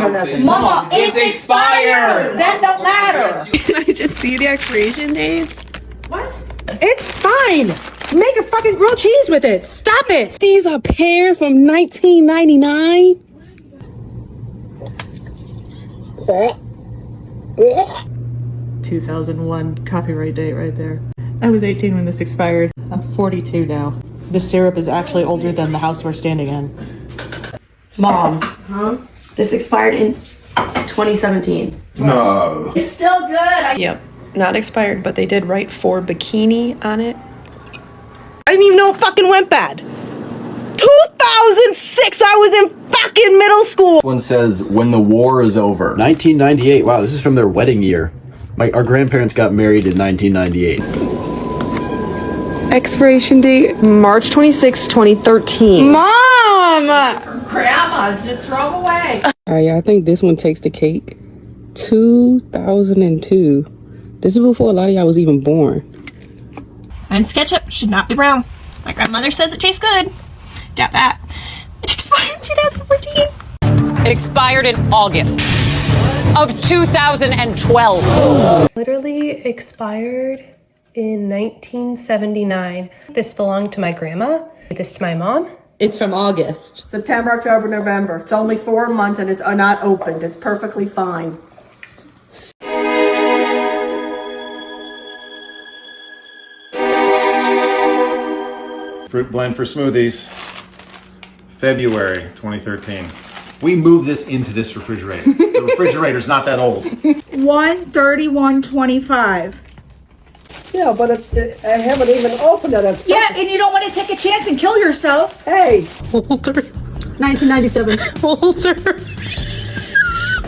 care nothing. Mama, it's expired. That don't matter. Can I just see the expiration dates? What? It's fine. Make a fucking grilled cheese with it. Stop it. These are pears from 1999. 2001 copyright date right there. I was 18 when this expired. I'm 42 now. This syrup is actually older than the house we're standing in. Mom, this expired in 2017. No. It's still good. Yep, not expired, but they did write for bikini on it. I didn't even know it fucking went bad. 2006, I was in fucking middle school. One says, when the war is over. 1998. Wow, this is from their wedding year. Our grandparents got married in 1998. Expiration date, March 26, 2013. Mom! Grandma's just throw them away. Yeah, I think this one takes the cake. 2002. This is before a lot of y'all was even born. Heinz ketchup should not be brown. My grandmother says it tastes good. Doubt that. It expired in 2014. It expired in August of 2012. Literally expired in 1979. This belonged to my grandma. This to my mom. It's from August. September, October, November. It's only 4 months and it's not opened. It's perfectly fine. Fruit blend for smoothies. February 2013. We moved this into this refrigerator. The refrigerator's not that old. 1/31/25. Yeah, but I haven't even opened it. Yeah, and you don't want to take a chance and kill yourself. Hey. Older. 1997. Older.